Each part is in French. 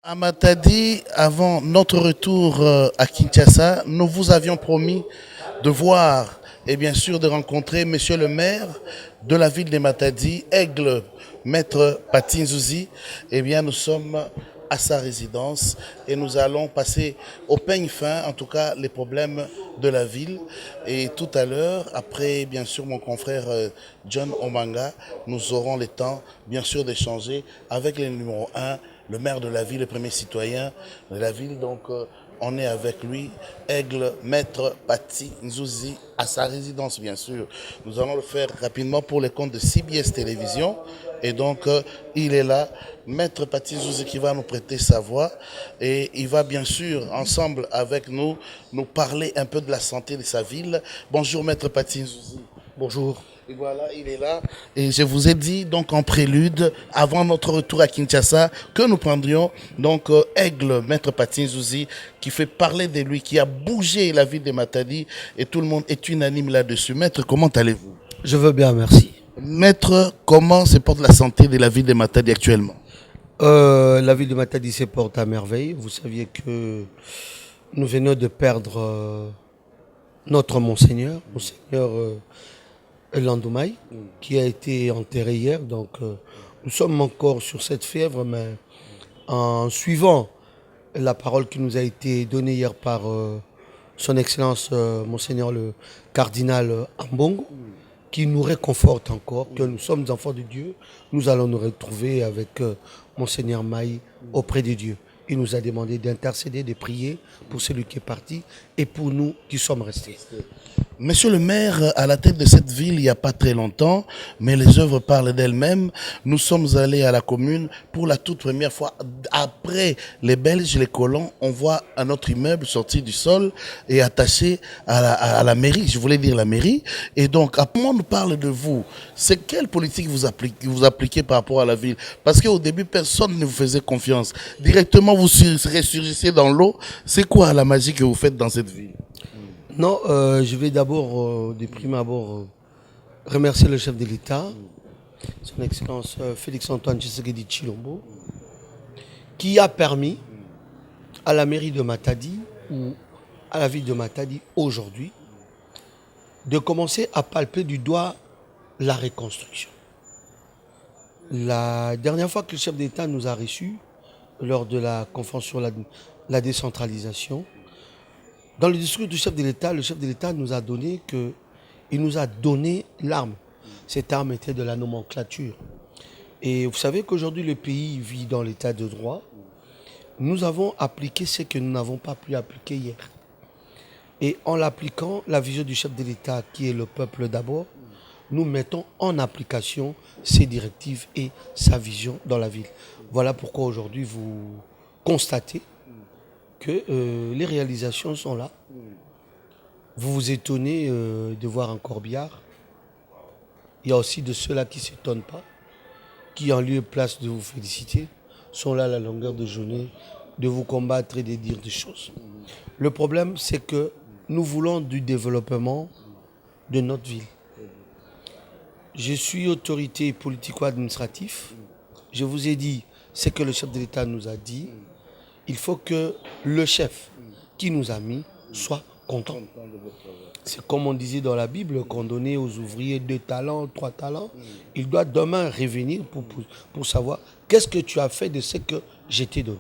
À Matadi, avant notre retour à Kinshasa, nous vous avions promis de voir et bien sûr de rencontrer Monsieur le maire de la ville de Matadi, Aigle, Maître Patinzouzi. Eh bien, nous sommes à sa résidence et nous allons passer au peigne fin, en tout cas, les problèmes de la ville. Et tout à l'heure, après, bien sûr, mon confrère John Omanga, nous aurons le temps, bien sûr, d'échanger avec le numéro un, le maire de la ville, le premier citoyen de la ville. Donc, on est avec lui, Aigle, Maître Pati Nzouzi, à sa résidence, bien sûr. Nous allons le faire rapidement pour les comptes de CBS Télévision. Et donc, il est là, Maître Pati Nzouzi, qui va nous prêter sa voix. Et il va, bien sûr, ensemble avec nous, nous parler un peu de la santé de sa ville. Bonjour, Maître Pati Nzouzi. Bonjour. Et voilà, il est là. Et je vous ai dit, donc en prélude, avant notre retour à Kinshasa, que nous prendrions donc Aigle, Maître Patin Zouzi, qui fait parler de lui, qui a bougé la ville de Matadi, et tout le monde est unanime là-dessus. Maître, comment allez-vous? Je veux bien, merci. Maître, comment se porte la santé de la ville de Matadi actuellement? La ville de Matadi se porte à merveille. Vous saviez que nous venons de perdre notre Monseigneur Landoumaï, qui a été enterré hier. Donc, nous sommes encore sur cette fièvre, mais en suivant la parole qui nous a été donnée hier par Son Excellence Monseigneur le cardinal Ambongo, qui nous réconforte encore, que nous sommes enfants de Dieu, nous allons nous retrouver avec Monseigneur Maï auprès de Dieu. Il nous a demandé d'intercéder, de prier pour celui qui est parti et pour nous qui sommes restés. Monsieur le maire, à la tête de cette ville il n'y a pas très longtemps, mais les œuvres parlent d'elles-mêmes. Nous sommes allés à la commune pour la toute première fois. Après les Belges, les colons, on voit un autre immeuble sorti du sol et attaché à la mairie, je voulais dire la mairie. Et donc, à comment on nous parle de vous? C'est quelle politique vous appliquez par rapport à la ville? Parce qu'au début, personne ne vous faisait confiance. Directement, vous ressurgissez dans l'eau. C'est quoi la magie que vous faites dans cette ville? Non, je vais d'abord, de prime abord, remercier le chef de l'État, son Excellence Félix-Antoine Tshisekedi Tshilombo, qui a permis à la mairie de Matadi ou à la ville de Matadi aujourd'hui de commencer à palper du doigt la reconstruction. La dernière fois que le chef d'État nous a reçus, lors de la conférence sur la décentralisation, dans le discours du chef de l'État, le chef de l'État nous a donné que il nous a donné l'arme. Cette arme était de la nomenclature. Et vous savez qu'aujourd'hui le pays vit dans l'état de droit. Nous avons appliqué ce que nous n'avons pas pu appliquer hier. Et en l'appliquant, la vision du chef de l'État, qui est le peuple d'abord, nous mettons en application ses directives et sa vision dans la ville. Voilà pourquoi aujourd'hui vous constatez que les réalisations sont là. Vous vous étonnez de voir un corbillard. Il y a aussi de ceux-là qui ne s'étonnent pas, qui en lieu et place de vous féliciter, sont là à la longueur de journée, de vous combattre et de dire des choses. Le problème, c'est que nous voulons du développement de notre ville. Je suis autorité politico-administrative. Je vous ai dit ce que le chef de l'État nous a dit. Il faut que le chef qui nous a mis soit content. C'est comme on disait dans la Bible, qu'on donnait aux ouvriers 2 talents, 3 talents. Il doit demain revenir pour savoir qu'est-ce que tu as fait de ce que je t'ai donné.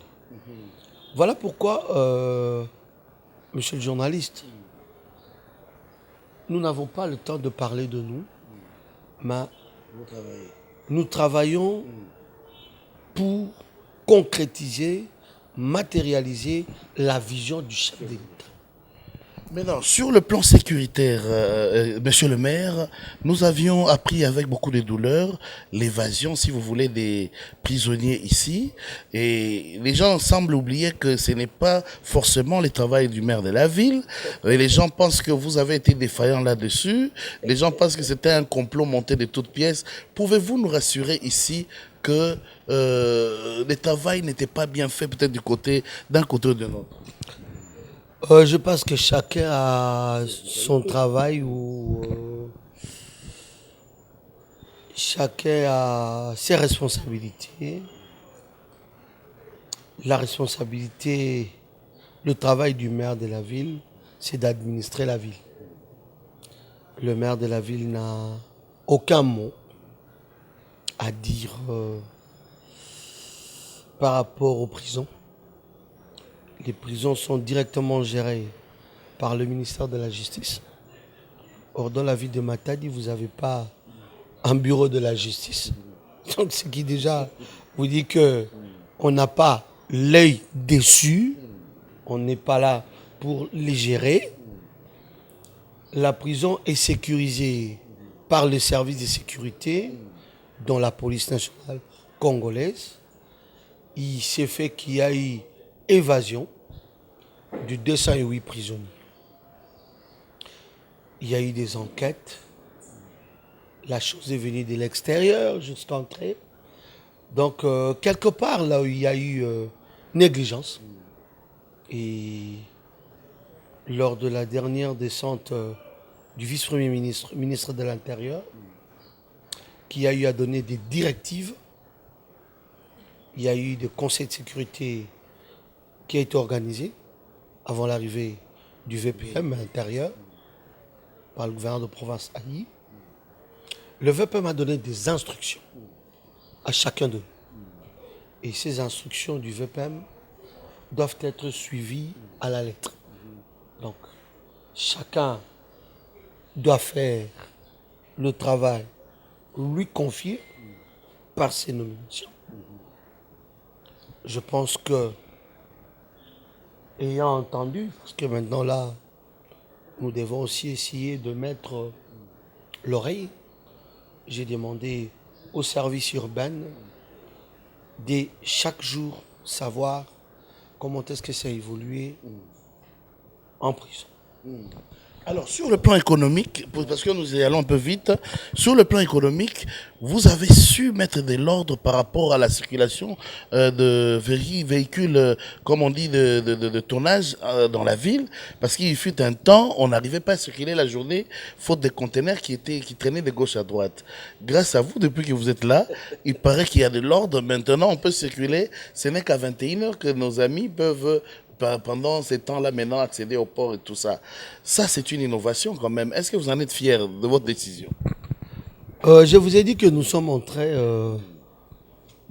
Voilà pourquoi, monsieur le journaliste, nous n'avons pas le temps de parler de nous, mais nous travaillons pour concrétiser, matérialiser la vision du chef de l'État. Maintenant, sur le plan sécuritaire, monsieur le maire, nous avions appris avec beaucoup de douleur l'évasion, si vous voulez, des prisonniers ici. Et les gens semblent oublier que ce n'est pas forcément le travail du maire de la ville. Et les gens pensent que vous avez été défaillant là-dessus. Les gens pensent que c'était un complot monté de toutes pièces. Pouvez-vous nous rassurer ici que le travail n'était pas bien fait peut-être d'un côté ou de l'autre? Je pense que chacun a son travail ou chacun a ses responsabilités. La responsabilité, le travail du maire de la ville, c'est d'administrer la ville. Le maire de la ville n'a aucun mot à dire par rapport aux prisons. Les prisons sont directement gérées par le ministère de la Justice. Or, dans la ville de Matadi, vous n'avez pas un bureau de la justice. Donc, ce qui déjà vous dit qu'on n'a pas l'œil dessus, on n'est pas là pour les gérer. La prison est sécurisée par le service de sécurité, dont la police nationale congolaise. Il s'est fait qu'il y a eu évasion de 208 prisonniers. Il y a eu des enquêtes. La chose est venue de l'extérieur, juste entrée. Donc, quelque part, là où il y a eu négligence. Et lors de la dernière descente du vice-premier ministre, ministre de l'Intérieur, qui a eu à donner des directives, il y a eu des conseils de sécurité qui a été organisé avant l'arrivée du VPM à l'intérieur par le gouverneur de province Ali. Le VPM a donné des instructions à chacun d'eux. Et ces instructions du VPM doivent être suivies à la lettre. Donc, chacun doit faire le travail lui confié par ses nominations. Je pense que, ayant entendu, parce que maintenant là, nous devons aussi essayer de mettre l'oreille, j'ai demandé au service urbain de chaque jour savoir comment est-ce que ça a évolué en prison. Alors, sur le plan économique, parce que nous y allons un peu vite, sur le plan économique, vous avez su mettre de l'ordre par rapport à la circulation de véhicules, comme on dit, de tournage dans la ville, parce qu'il fut un temps, on n'arrivait pas à circuler la journée, faute des conteneurs qui traînaient de gauche à droite. Grâce à vous, depuis que vous êtes là, il paraît qu'il y a de l'ordre. Maintenant, on peut circuler. Ce n'est qu'à 21h que nos amis peuvent pendant ces temps-là, maintenant, accéder au port et tout ça. Ça, c'est une innovation quand même. Est-ce que vous en êtes fiers de votre décision? Je vous ai dit que nous sommes en train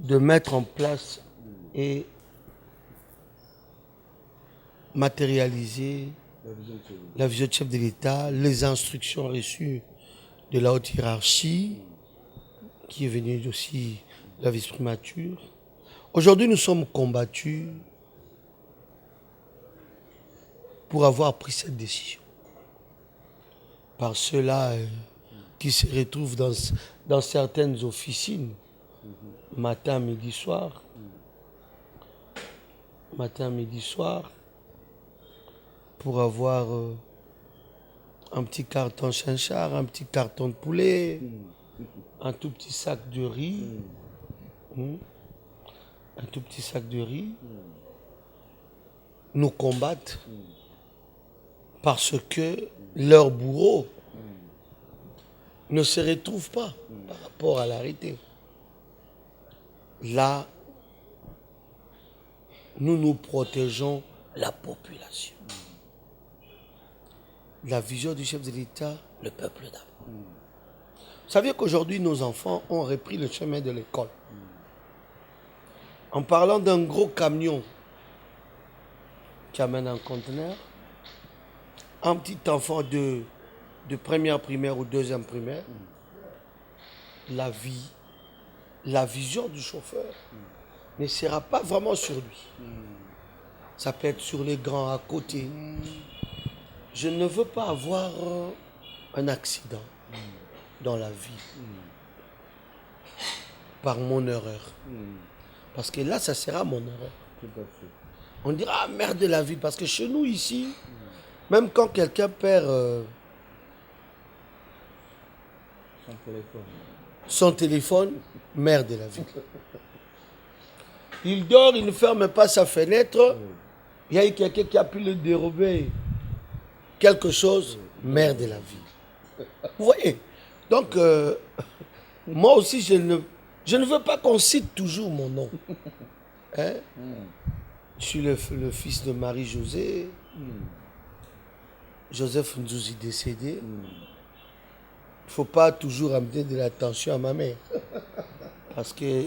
de mettre en place et matérialiser la vision du chef de l'État, les instructions reçues de la haute hiérarchie, qui est venue aussi de la vice-primature. Aujourd'hui, nous sommes combattus pour avoir pris cette décision. Par ceux-là qui se retrouvent dans certaines officines, matin, midi, soir, pour avoir un petit carton chinchard, un petit carton de poulet, un tout petit sac de riz, nous combattent parce que leurs bourreaux ne se retrouvent pas par rapport à l'arrêté. Là, nous protégeons la population. La vision du chef de l'État, le peuple d'abord. Vous savez qu'aujourd'hui, nos enfants ont repris le chemin de l'école. En parlant d'un gros camion qui amène un conteneur, un petit enfant de première primaire ou deuxième primaire, la vision du chauffeur ne sera pas vraiment sur lui. Ça peut être sur les grands à côté. Je ne veux pas avoir un accident dans la vie par mon erreur. Parce que là, ça sera mon erreur. On dira, ah, mère de la ville, parce que chez nous ici, même quand quelqu'un perd son téléphone, mère de la ville. Il dort, il ne ferme pas sa fenêtre. Il y a eu quelqu'un qui a pu le dérober. Quelque chose, mère de la ville. Vous voyez? Donc, moi aussi, je ne veux pas qu'on cite toujours mon nom. Hein? Je suis le fils de Marie-Josée. Joseph Nzouzi décédé. Il ne faut pas toujours amener de l'attention à ma mère. Parce que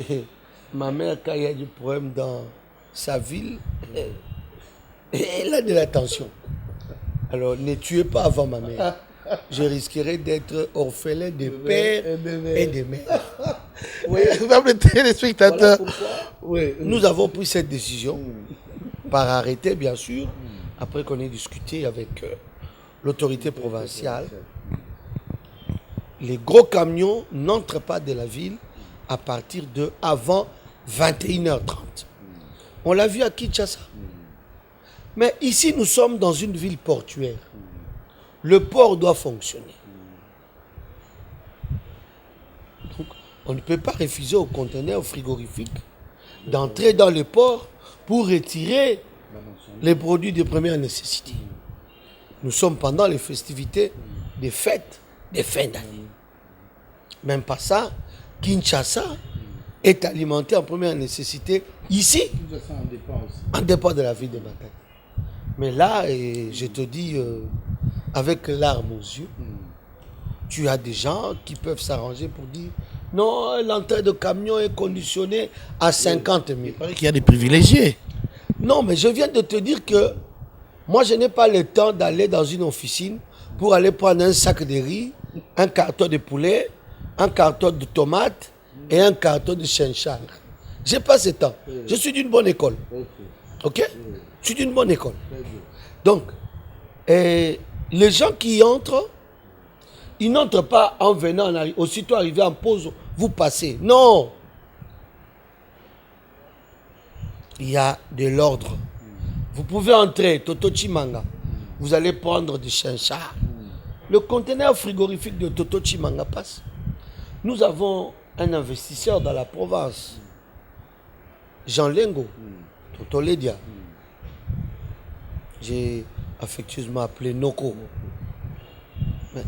ma mère, quand il y a des problèmes dans sa ville, elle a de l'attention. Alors ne tuez pas avant ma mère. Je risquerais d'être orphelin de père et de mère. Oui, mesdames les téléspectateurs. Oui, nous avons pris cette décision, par arrêté bien sûr, après qu'on ait discuté avec l'autorité provinciale. Les gros camions n'entrent pas de la ville à partir de avant 21h30. On l'a vu à Kinshasa. Mais ici, nous sommes dans une ville portuaire. Le port doit fonctionner. Donc, on ne peut pas refuser aux conteneurs frigorifiques d'entrer dans le port pour retirer les produits de première nécessité. Nous sommes pendant les festivités des fêtes de fin d'année. Même pas ça, Kinshasa est alimenté en première nécessité ici, en dépend de la ville de Matadi. Mais là, je te dis, avec larmes aux yeux, tu as des gens qui peuvent s'arranger pour dire non, l'entrée de camion est conditionnée à 50 000. Il paraît qu'il y a des privilégiés. Non, mais je viens de te dire que moi, je n'ai pas le temps d'aller dans une officine pour aller prendre un sac de riz, un carton de poulet, un carton de tomates et un carton de chinchard. Je n'ai pas ce temps. Je suis d'une bonne école. Ok? Je suis d'une bonne école. Donc, les gens qui y entrent, ils n'entrent pas en venant, aussitôt arrivé en pause, vous passez. Non! Il y a de l'ordre. Vous pouvez entrer, Toto Chimanga. Vous allez prendre du chinchard. Le conteneur frigorifique de Toto Chimanga passe. Nous avons un investisseur dans la province, Jean Lengo, Toto Ledia. J'ai affectueusement appelé Noko. Mais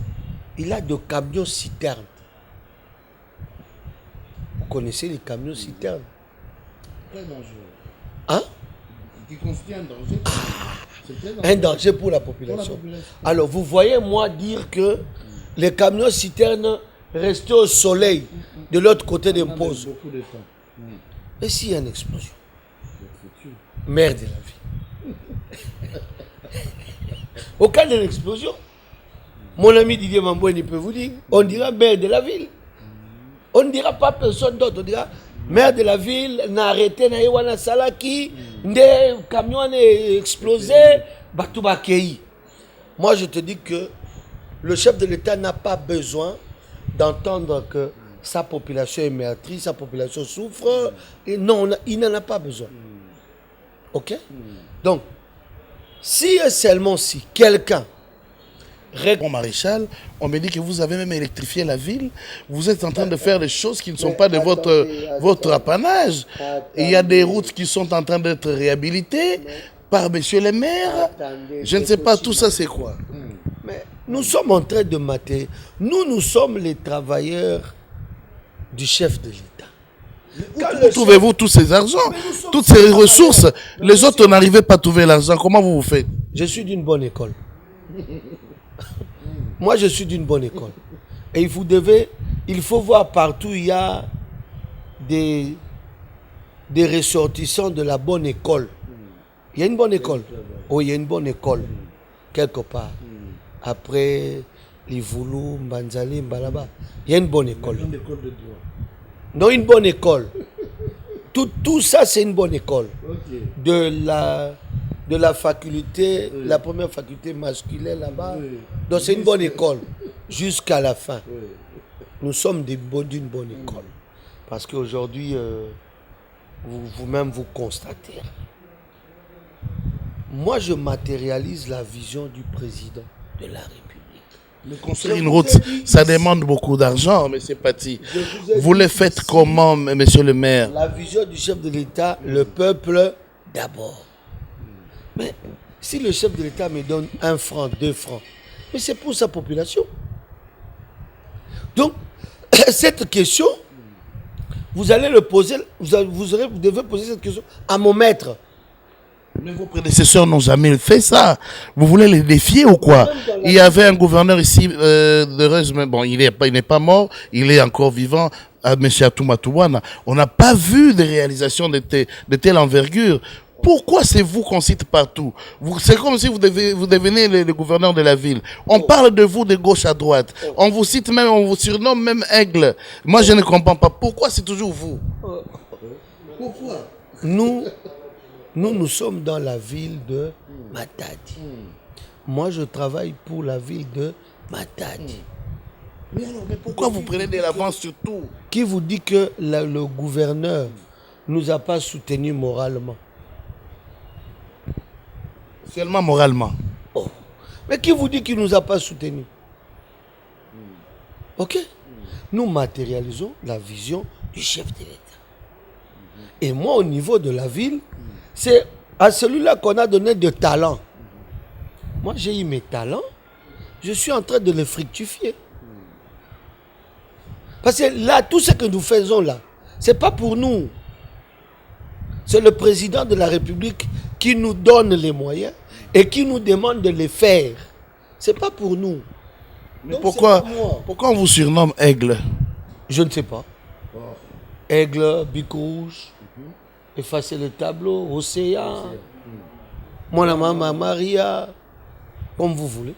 il a de camions citernes. Vous connaissez les camions citernes? Très dangereux. Hein? Qui constitue un danger. Un danger pour la population. Alors, vous voyez, moi, dire que les camions citernes restaient au soleil de l'autre côté d'impose. Et s'il y a une explosion? Merde de la vie. Au cas d'une explosion, mon ami Didier Mamboué peut vous dire, on dira maire de la ville. On ne dira pas personne d'autre, on dira maire de la ville, n'a arrêté, n'a eu salaki, des camions est explosé, Batouba Kei. Moi, je te dis que le chef de l'État n'a pas besoin d'entendre que sa population est meurtrie, sa population souffre. Et non, il n'en a pas besoin. Ok? Donc, si et seulement si quelqu'un... Bon maréchal, on me dit que vous avez même électrifié la ville. Vous êtes en train de faire des choses qui ne sont pas de votre apanage. Il y a des routes qui sont en train d'être réhabilitées par monsieur le maire. Je ne sais pas, tout ça c'est quoi? Mais nous sommes en train de mater. Nous sommes les travailleurs du chef de l'État. Où trouvez-vous tous ces argents, toutes ces ressources? Les autres n'arrivaient pas à trouver l'argent. Comment vous faites? Je suis d'une bonne école. Moi, je suis d'une bonne école. Et il faut voir partout, il y a des ressortissants de la bonne école. Il y a une bonne école. Oh, il y a une bonne école, quelque part. Après, Livoulou, Mbanzali, Mbalaba, il y a une bonne école. Non, une bonne école. Tout ça, c'est une bonne école. De la faculté, la première faculté masculine là-bas. Donc c'est une bonne école jusqu'à la fin. Nous sommes d'une bonne école. Parce qu'aujourd'hui, vous-même vous constatez. Moi, je matérialise la vision du président de la République. Mais construire une route, ça demande beaucoup d'argent, M. Paty. Vous le faites comment, monsieur le maire? La vision du chef de l'État, le peuple d'abord. Mais si le chef de l'État me donne 1 franc, 2 francs, mais c'est pour sa population. Donc, cette question, vous allez le poser, vous devez poser cette question à mon maître. Mais vos prédécesseurs n'ont jamais fait ça. Vous voulez les défier ou quoi? Il y avait un gouverneur ici d'Heureuse, mais bon, il n'est pas mort, il est encore vivant, M. Atouma. On n'a pas vu de réalisation de telle envergure. Pourquoi c'est vous qu'on cite partout? C'est comme si vous devenez le gouverneur de la ville. On parle de vous de gauche à droite. On vous cite même, on vous surnomme même Aigle. Moi, je ne comprends pas. Pourquoi c'est toujours vous? Pourquoi? Nous sommes dans la ville de Matadi. Moi, je travaille pour la ville de Matadi. Mais pourquoi vous prenez de l'avance sur tout? Qui vous dit que le gouverneur ne nous a pas soutenus moralement? Seulement moralement. Oh. Mais qui vous dit qu'il ne nous a pas soutenus? Ok? Nous matérialisons la vision du chef de l'État. Et moi, au niveau de la ville, c'est à celui-là qu'on a donné de talent. Moi, j'ai eu mes talents. Je suis en train de les fructifier. Parce que là, tout ce que nous faisons là, ce n'est pas pour nous. C'est le président de la République qui nous donne les moyens et qui nous demande de les faire. Ce n'est pas pour nous. Mais donc, pourquoi on vous surnomme Aigle? Je ne sais pas. Aigle, bic rouge, effacer le tableau, océan, mon maman Maria, comme vous voulez.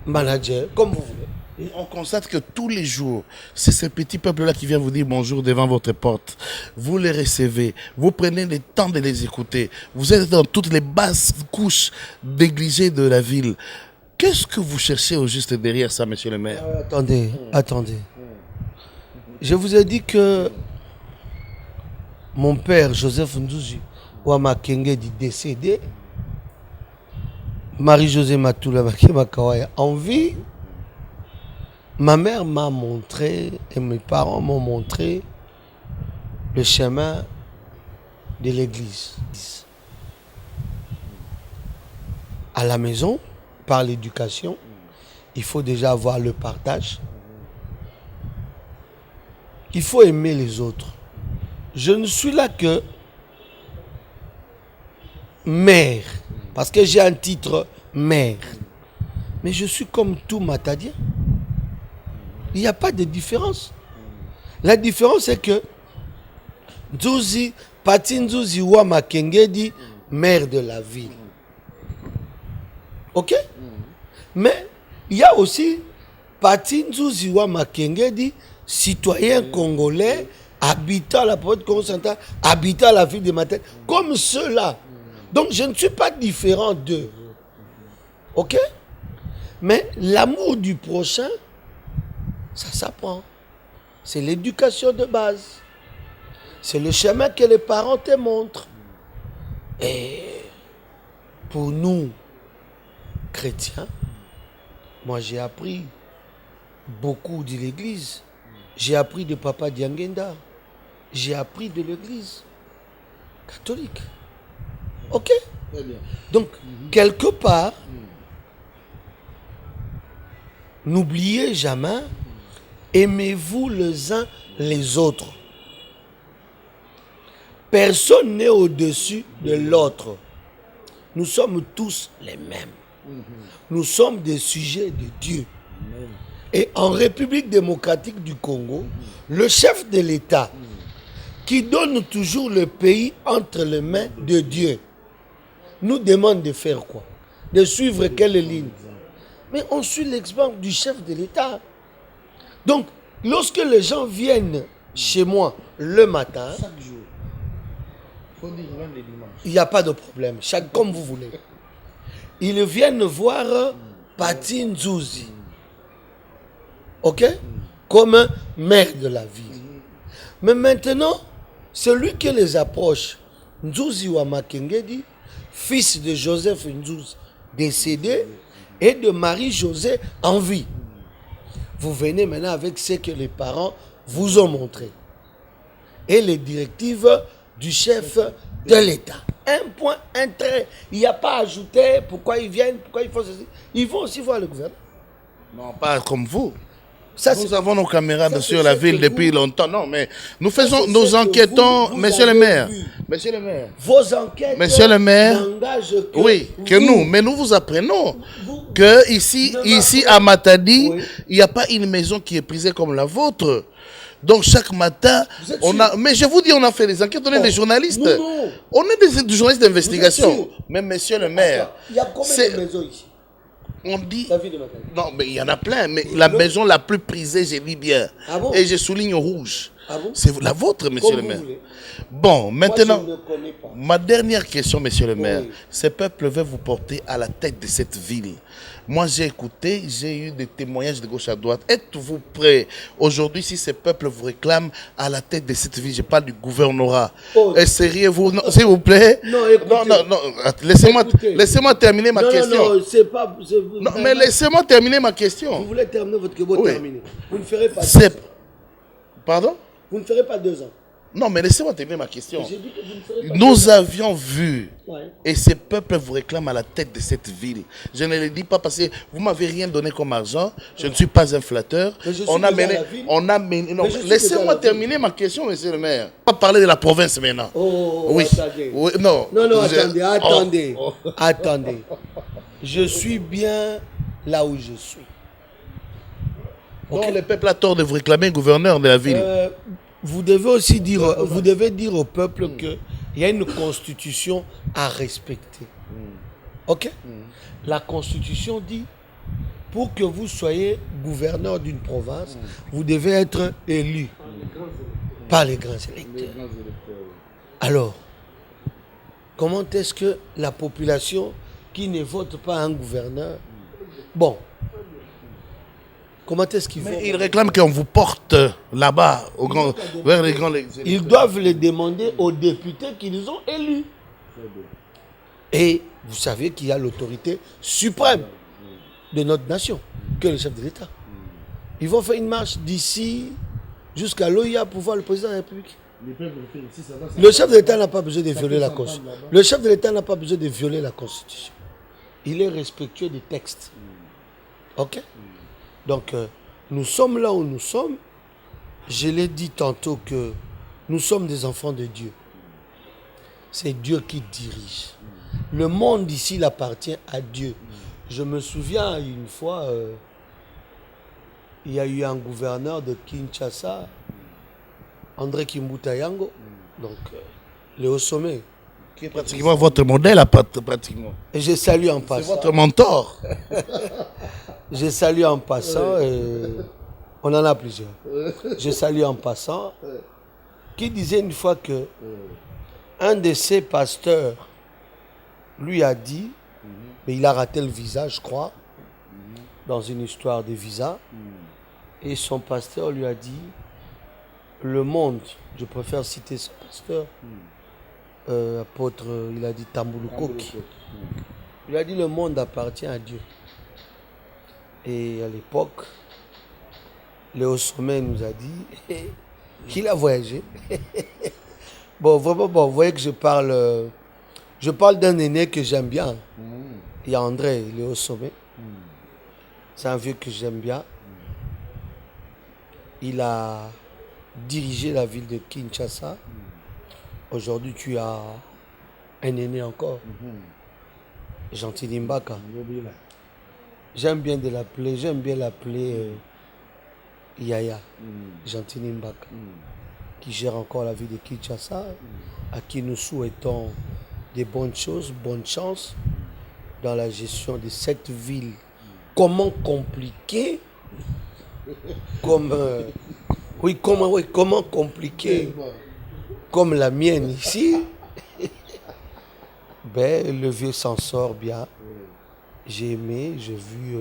Manager, comme vous voulez. Et on constate que tous les jours, c'est ce petit peuple-là qui vient vous dire bonjour devant votre porte. Vous les recevez, vous prenez le temps de les écouter. Vous êtes dans toutes les basses couches négligées de la ville. Qu'est-ce que vous cherchez au juste derrière ça, monsieur le maire? Attendez. Je vous ai dit que mon père, Joseph Ndouzi, Wama Kengedi, décédé, Marie-Josée Matoula Makawaya en vie. Ma mère m'a montré et mes parents m'ont montré le chemin de l'église. À la maison, par l'éducation, il faut déjà avoir le partage. Il faut aimer les autres. Je ne suis là que maire, parce que j'ai un titre maire. Mais je suis comme tout Matadien. Il n'y a pas de différence. La différence c'est que Nzuzi, Pati Nzuzi Wama Kengedi, maire de la ville. Ok? Mais il y a aussi Pati Nzuzi Wama Kengedi, citoyen congolais, habitant à la province Congo centrale, habitant à la ville de Matadi, comme ceux-là. Donc je ne suis pas différent d'eux. Ok? Mais l'amour du prochain, ça s'apprend. C'est l'éducation de base. C'est le chemin que les parents te montrent. Et pour nous, chrétiens, moi j'ai appris beaucoup de l'église. J'ai appris de Papa Diangenda. J'ai appris de l'église catholique. Ok? Très bien. Donc, quelque part, n'oubliez jamais, aimez-vous les uns les autres. Personne n'est au-dessus de l'autre. Nous sommes tous les mêmes. Nous sommes des sujets de Dieu. Et en République démocratique du Congo, le chef de l'État, qui donne toujours le pays entre les mains de Dieu, nous demande de faire quoi? De suivre quelle ligne? Mais on suit l'exemple du chef de l'État. Donc, lorsque les gens viennent chez moi le matin, Chaque jour. Faut dire même les dimanches. il n'y a pas de problème, comme vous voulez. Ils viennent voir Pati Nzuzi, ok? Comme maire de la ville. Mais maintenant, celui qui les approche, Nzuzi Wama Kengedi, fils de Joseph Nzuzi, décédé, et de Marie-Josée en vie. Vous venez maintenant avec ce que les parents vous ont montré. Et les directives du chef de l'État. Un point, un trait. Il n'y a pas à ajouter pourquoi ils viennent, pourquoi ils font ceci. Ils vont aussi voir le gouvernement. Non, pas comme vous. Ça, Nous c'est- avons nos caméras ça, sur c'est la ce ville que depuis vous- longtemps. Non, mais nous faisons, c'est nous ce que enquêtons, vous monsieur le avez maire. vu. Monsieur le maire. Vos enquêtes Monsieur le maire, n'engagent que oui, que vous. nous, mais nous vous apprenons Vous- que ici, Ne ici m'apprenez- à Matadi, Oui. il n'y a pas une maison qui est prisée comme la vôtre. Donc chaque matin, Vous êtes on sûr? a. Mais je vous dis, on a fait des enquêtes, on est Oh, des journalistes. non. On est des journalistes d'investigation. sûr? Mais monsieur le maire, Il y a combien c'est- de maisons ici? on dit. La ville de Matadi. Non, mais il y en a plein. Mais la maison la plus prisée, j'ai dit bien. Ah bon? Et je souligne au rouge. Ah bon? C'est la vôtre, monsieur Comme le vous maire. voulez. Bon, maintenant. Moi, je ne connais pas. Ma dernière question, monsieur le maire. Oui. Ces peuples veulent vous porter à la tête de cette ville. Moi, j'ai écouté, j'ai eu des témoignages de gauche à droite. Êtes-vous prêt aujourd'hui, si ces peuples vous réclament à la tête de cette ville? Je parle du gouvernorat. Oh. Essayez-vous, s'il vous plaît? Non, écoutez. non. Laissez-moi, Écoutez. laissez-moi terminer ma question. Non, c'est pas. Non, mais laissez-moi terminer ma question. Vous voulez terminer votre que vous Oui. terminez. Vous ne ferez pas. C'est. Pardon? Vous ne ferez pas 2 ans. Non, mais laissez-moi terminer ma question. J'ai dit que vous ne ferez pas. Nous avions vu, Ouais. et ces peuples vous réclament à la tête de cette ville. Je ne le dis pas parce que vous m'avez rien donné comme argent. Je ne suis pas un flatteur. Mais je suis On a déjà à mené, la ville. on a mené. Non, Mais je suis déjà à laissez-moi la terminer ma question, monsieur le maire. On va parler de la province maintenant. Oh, oui. attendez. Oui, non. Non, Je- attendez. Oh. Attendez. Je suis bien là où je suis. Donc le peuple a tort de vous réclamer gouverneur de la ville. Vous devez aussi dire, vous devez dire au peuple qu'il y a une constitution à respecter. Ok? La constitution dit, pour que vous soyez gouverneur d'une province, vous devez être élu par les grands électeurs. Alors, comment est-ce que la population qui ne vote pas un gouverneur, bon, comment est-ce qu'ils vont? Mais ils réclament qu'on vous porte là-bas, vers les grands. Ils doivent le demander aux députés qu'ils ont élus. Et vous savez qu'il y a l'autorité suprême de notre nation, que est le chef de l'État. Ils vont faire une marche d'ici jusqu'à l'OIA pour voir le président de la République. Le chef de l'État n'a pas besoin de violer la Constitution. Le chef de l'État n'a pas besoin de violer la Constitution. Il est respectueux des textes. Ok? Donc, nous sommes là où nous sommes. Je l'ai dit tantôt que nous sommes des enfants de Dieu. C'est Dieu qui dirige. Le monde ici, il appartient à Dieu. Je me souviens une fois, il y a eu un gouverneur de Kinshasa, André Kimbuta Yango, donc le haut sommet. Qui est pratiquement votre modèle, pratiquement. Et je salue en C'est passant. votre mentor. Je salue en passant, on en a plusieurs. Je salue en passant, qui disait une fois que un de ses pasteurs lui a dit, mais il a raté le visa, je crois, dans une histoire de visa, et son pasteur lui a dit, le monde, je préfère citer ce pasteur, apôtre, il a dit Tambulukoki. Il a dit, le monde appartient à Dieu. Et à l'époque, le haut sommet nous a dit qu'il a voyagé. Bon, vraiment, bon, vous voyez que je parle d'un aîné que j'aime bien. Il y a André, le haut sommet. C'est un vieux que j'aime bien. Il a dirigé la ville de Kinshasa. Aujourd'hui, tu as un aîné encore. Gentil Mbaka. J'aime bien l'appeler Yaya, Gentil Mbaka, qui gère encore la ville de Kinshasa, à qui nous souhaitons des bonnes choses, bonne chance dans la gestion de cette ville. Comment compliqué comme comment compliqué comme la mienne ici. Ben, le vieux s'en sort bien. J'ai aimé, j'ai vu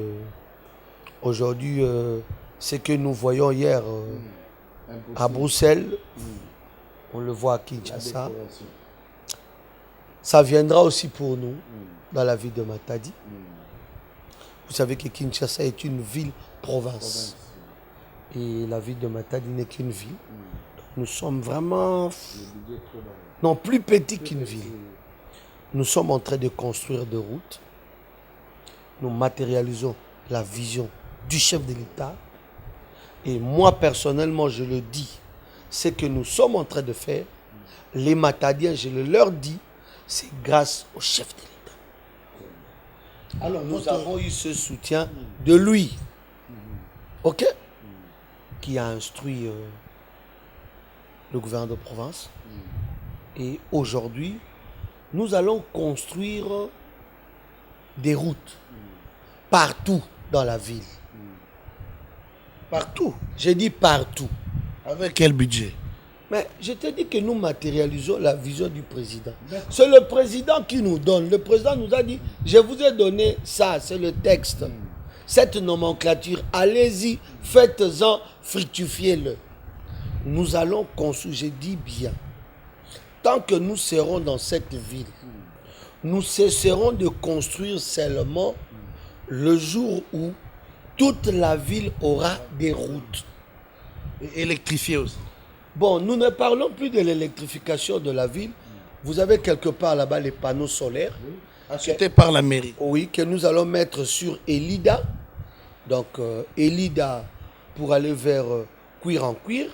aujourd'hui ce que nous voyons hier à Bruxelles. On le voit à Kinshasa. Ça viendra aussi pour nous dans la ville de Matadi. Vous savez que Kinshasa est une ville-province. Et la ville de Matadi n'est qu'une ville. Donc nous sommes vraiment... Non, plus petit qu'une ville. Nous sommes en train de construire des routes. Nous matérialisons la vision du chef de l'État. Et moi, personnellement, je le dis, ce que nous sommes en train de faire, les Matadiens, je le leur dis, c'est grâce au chef de l'État. Alors, nous avons eu ce soutien de lui, ok, qui a instruit le gouverneur de province. Et aujourd'hui, nous allons construire des routes partout dans la ville. Partout. J'ai dit partout. Avec quel budget? Mais je te dis que nous matérialisons la vision du président. C'est le président qui nous donne. Le président nous a dit, je vous ai donné ça, c'est le texte. Cette nomenclature, allez-y, faites-en, fructifiez-le. Nous allons construire, je dis bien, tant que nous serons dans cette ville, nous cesserons de construire seulement le jour où toute la ville aura des routes. Et électrifié aussi. Bon, nous ne parlons plus de l'électrification de la ville. Vous avez quelque part là-bas les panneaux solaires. Achetés par la mairie. Oui, que nous allons mettre sur Elida. Donc, Elida, pour aller vers Cuir en Cuir,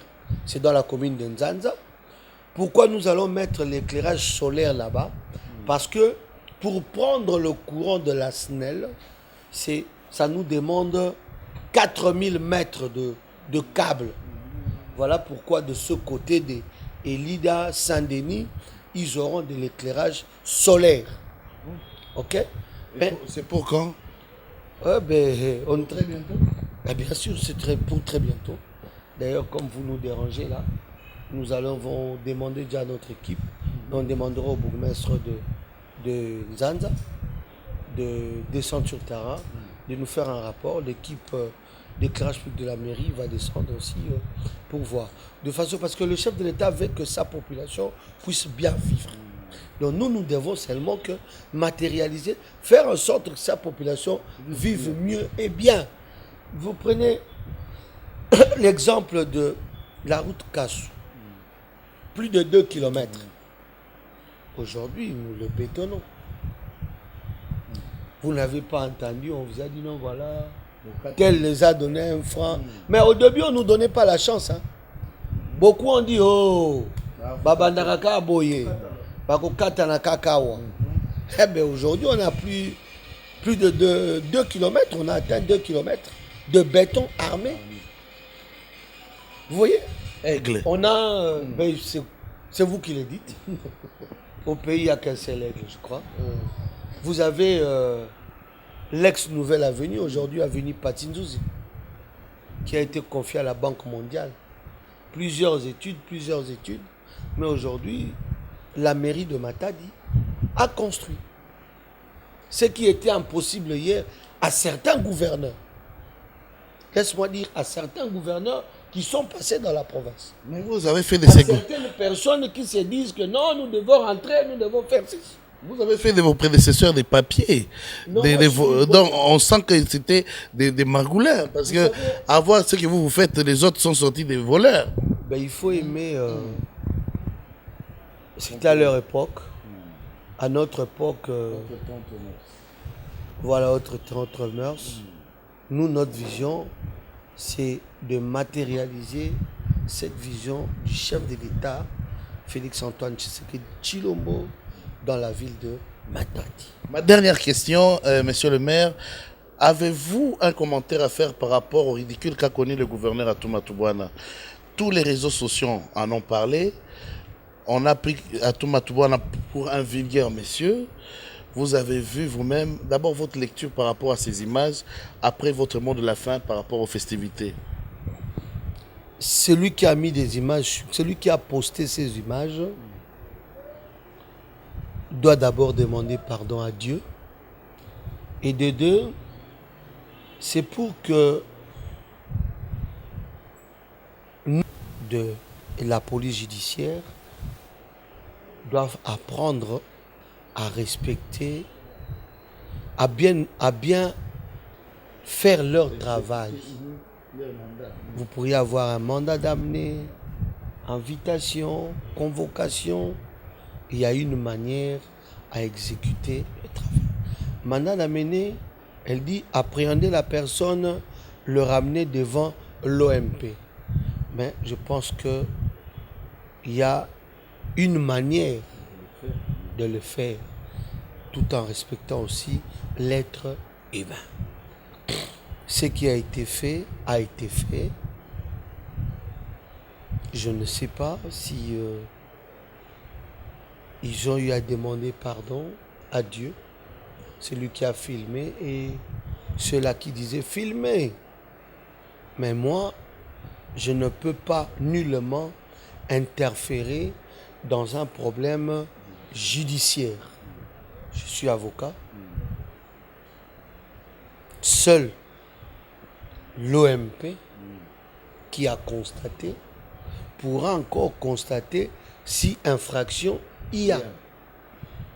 c'est dans la commune de Nzanza. Pourquoi nous allons mettre l'éclairage solaire là-bas? Parce que pour prendre le courant de la SNEL, ça nous demande 4000 mètres de câbles. Voilà pourquoi de ce côté de Elida, Saint-Denis, ils auront de l'éclairage solaire. Ok? C'est pour quand? Très bientôt. Bien sûr, c'est pour très bientôt. D'ailleurs, comme vous nous dérangez là, nous allons demander déjà à notre équipe, on demandera au bourgmestre de Nzanza de descendre sur terrain, de nous faire un rapport. L'équipe d'éclairage public de la mairie va descendre aussi pour voir. De façon, parce que le chef de l'État veut que sa population puisse bien vivre. Donc nous devons seulement que matérialiser, faire en sorte que sa population vive mieux et bien. Vous prenez l'exemple de la route Kassou, plus de 2 km. Aujourd'hui, nous le bétonnons. Vous n'avez pas entendu, on vous a dit non, voilà, tel les a donné 1 franc. Mais au début, on ne nous donnait pas la chance. Hein. Beaucoup ont dit, oh, Babandaraka Boye, Bakokata Kakawa. Eh bien, aujourd'hui, on a plus de 2 km, on a atteint 2 km de béton armé. Vous voyez? Aigle. On a, c'est vous qui le dites. Au pays, il n'y a qu'un seul aigle, je crois. Vous avez l'ex-nouvelle avenue, aujourd'hui avenue Patindouzi, qui a été confiée à la Banque mondiale. Plusieurs études, mais aujourd'hui, la mairie de Matadi a construit. Ce qui était impossible hier à certains gouverneurs. Laisse-moi dire à certains gouverneurs qui sont passés dans la province. Mais vous avez fait des certaines personnes qui se disent que non, nous devons rentrer, nous devons faire ceci. Vous avez fait de vos prédécesseurs des papiers. Non, donc on sent que c'était des margoulins. Parce que à voir ce que vous faites, les autres sont sortis des voleurs. Ben, il faut aimer. C'était à leur époque. À notre époque. Voilà, autre mœurs. Nous, notre vision, c'est de matérialiser cette vision du chef de l'État, Félix-Antoine Tshisekedi Tshilombo, dans la ville de Matadi. Ma dernière question, monsieur le maire, avez-vous un commentaire à faire par rapport au ridicule qu'a connu le gouverneur Atouma Toubouana? Tous les réseaux sociaux en ont parlé. On a pris Atouma Toubouana pour un vulgaire monsieur. Vous avez vu vous-même, d'abord votre lecture par rapport à ces images, après votre mot de la fin par rapport aux festivités. Celui qui a mis des images, celui qui a posté ces images, doit d'abord demander pardon à Dieu. Et de deux, c'est pour que nous, de la police judiciaire, doivent apprendre à respecter, à bien faire leur travail. Vous pourriez avoir un mandat d'amener, invitation, convocation. Il y a une manière à exécuter le travail. Mandat d'amener, elle dit appréhender la personne, le ramener devant l'OMP. Mais je pense qu'il y a une manière de le faire tout en respectant aussi l'être humain. Ce qui a été fait a été fait. Je ne sais pas si ils ont eu à demander pardon à Dieu, celui qui a filmé, et ceux-là qui disaient filmer. Mais moi, je ne peux pas nullement interférer dans un problème judiciaire. Je suis avocat. Seul l'OMP qui a constaté pourra encore constater si infraction il y a.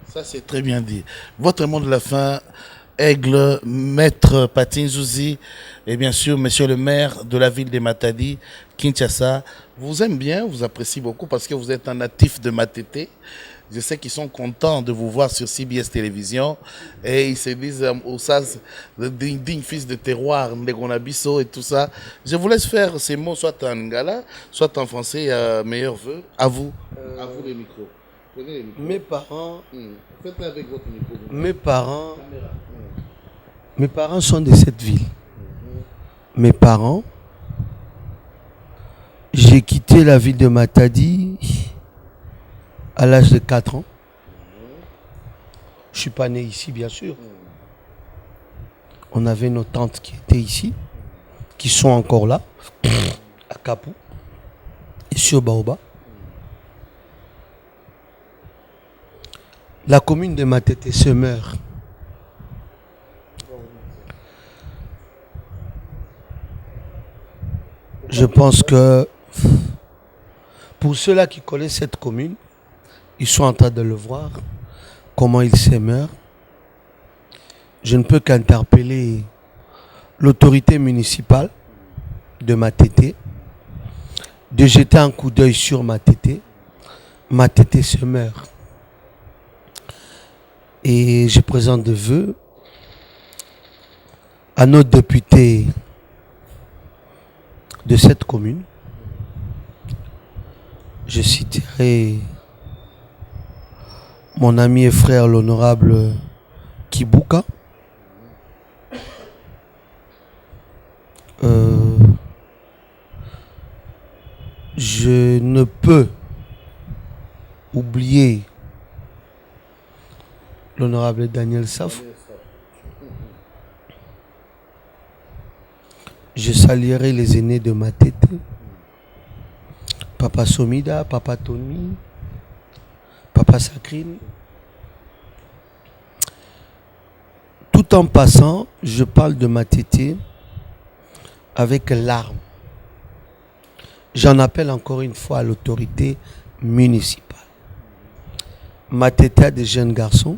Ça, c'est très bien dit. Votre mot de la fin, Aigle, Maître Patin Zouzi, et bien sûr, Monsieur le maire de la ville de Matadi, Kinshasa, vous aime bien, vous apprécie beaucoup parce que vous êtes un natif de Matete. Je sais qu'ils sont contents de vous voir sur CBS Télévision et ils se disent au sas, digne fils de terroir, Ndegonabiso et tout ça. Je vous laisse faire ces mots soit en Ngala, soit en français, meilleurs vœux. À vous les micros. Prenez les micros. Mes parents, Faites avec votre micro. mes parents sont de cette ville. Mes parents, j'ai quitté la ville de Matadi à l'âge de 4 ans. Je suis pas né ici, bien sûr. On avait nos tantes qui étaient ici, qui sont encore là, à Kapou et sur Baoba. La commune de Matete se meurt. Je pense que pour ceux-là qui connaissent cette commune, ils sont en train de le voir, comment il se meurt. Je ne peux qu'interpeller l'autorité municipale de Matete, de jeter un coup d'œil sur Matete. Matete se meurt. Et je présente des vœux à nos députés de cette commune. Je citerai mon ami et frère l'honorable Kibuka. Je ne peux oublier l'honorable Daniel Saf. Je saluerai les aînés de Matete. Papa Somida, Papa Tony, Papa Sakrine. Tout en passant, je parle de Matete avec larmes. J'en appelle encore une fois à l'autorité municipale. Matete a des jeunes garçons.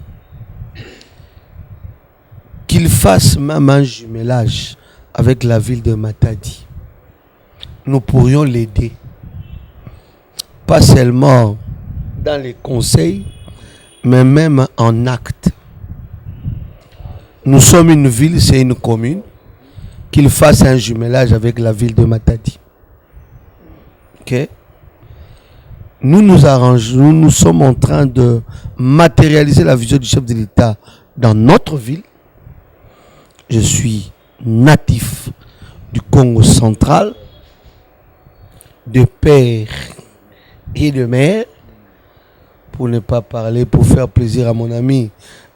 Qu'ils fassent même un jumelage avec la ville de Matadi. Nous pourrions l'aider. Pas seulement dans les conseils, mais même en acte. Nous sommes une ville, c'est une commune. Qu'il fasse un jumelage avec la ville de Matadi. Ok? Nous arrangeons, nous sommes en train de matérialiser la vision du chef de l'État dans notre ville. Je suis natif du Congo central, de père et de mère, pour ne pas parler, pour faire plaisir à mon ami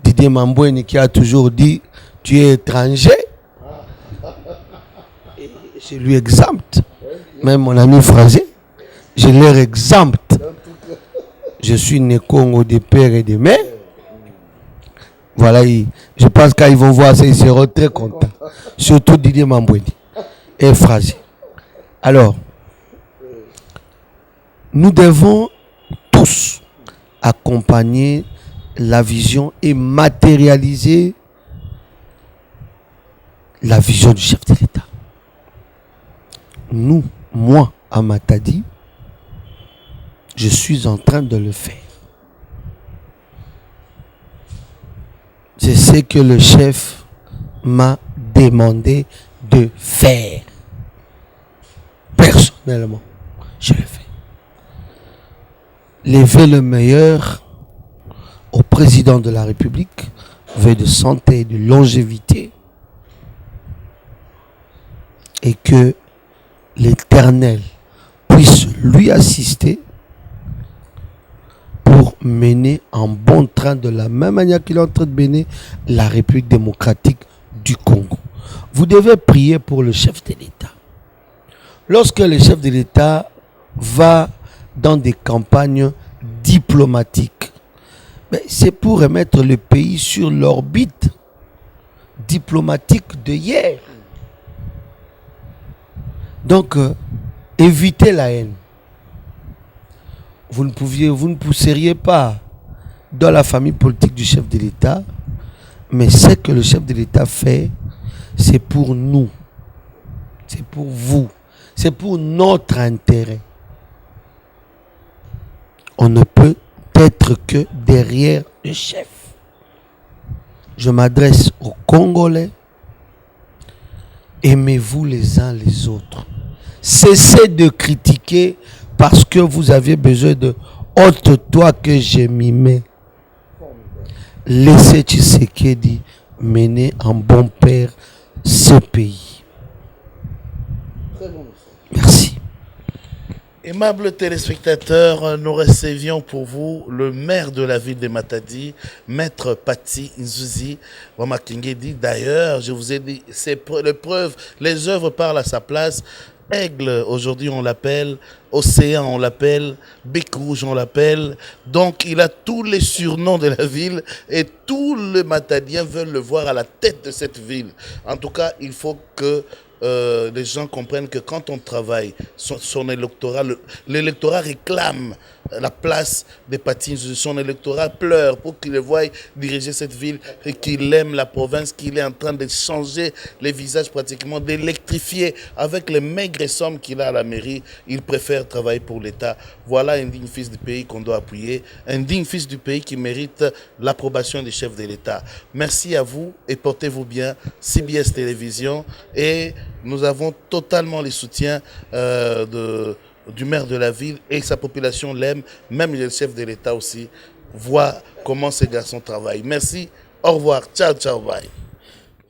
Didier Mambouene qui a toujours dit « Tu es étranger ». Et je lui exempte. Même mon ami Phrasé, je leur exempte. Je suis né Congo de père et de mère. Voilà, je pense qu'ils vont voir ça, ils seront très contents. Surtout Didier Mambouedi et Phrasé. Alors, nous devons tous accompagner la vision et matérialiser la vision du chef de l'État. Nous, moi, à Matadi, je suis en train de le faire. C'est ce que le chef m'a demandé de faire. personnellement, je le fais. Les vœux le meilleur au président de la République, vœux de santé, de longévité, et que l'Éternel puisse lui assister pour mener en bon train de la même manière qu'il est en train de mener la République démocratique du Congo. Vous devez prier pour le chef de l'État. Lorsque le chef de l'État va dans des campagnes diplomatiques, c'est pour remettre le pays sur l'orbite diplomatique de hier. Donc, évitez la haine. Vous ne pousseriez pas dans la famille politique du chef de l'État, mais ce que le chef de l'État fait, c'est pour nous, c'est pour vous, c'est pour notre intérêt. On ne peut être que derrière le chef. Je m'adresse aux Congolais. Aimez-vous les uns les autres. Cessez de critiquer parce que vous avez besoin de ôte-toi que j'ai mimé. Laissez Tshisekedi mener en bon père ce pays. Merci. Aimables téléspectateurs, nous recevions pour vous le maire de la ville de Matadi, Maître Pati Nzuzi Wamakingedi. D'ailleurs, je vous ai dit, c'est les preuves, les œuvres parlent à sa place. Aigle, aujourd'hui on l'appelle, Océan on l'appelle, Bec Rouge on l'appelle. Donc il a tous les surnoms de la ville et tous les Matadiens veulent le voir à la tête de cette ville. En tout cas, il faut que les gens comprennent que quand on travaille, son électorat, l'électorat réclame la place des Patines. Son électorat pleure pour qu'il le voie diriger cette ville et qu'il aime la province, qu'il est en train de changer les visages pratiquement, d'électrifier avec les maigres sommes qu'il a à la mairie. Il préfère travailler pour l'État. Voilà un digne fils du pays qu'on doit appuyer, un digne fils du pays qui mérite l'approbation des chefs de l'État. Merci à vous et portez-vous bien. CBS Télévision, et nous avons totalement les soutiens du maire de la ville et sa population l'aime, même le chef de l'État aussi voit comment ces garçons travaillent. Merci, au revoir, ciao, ciao, bye.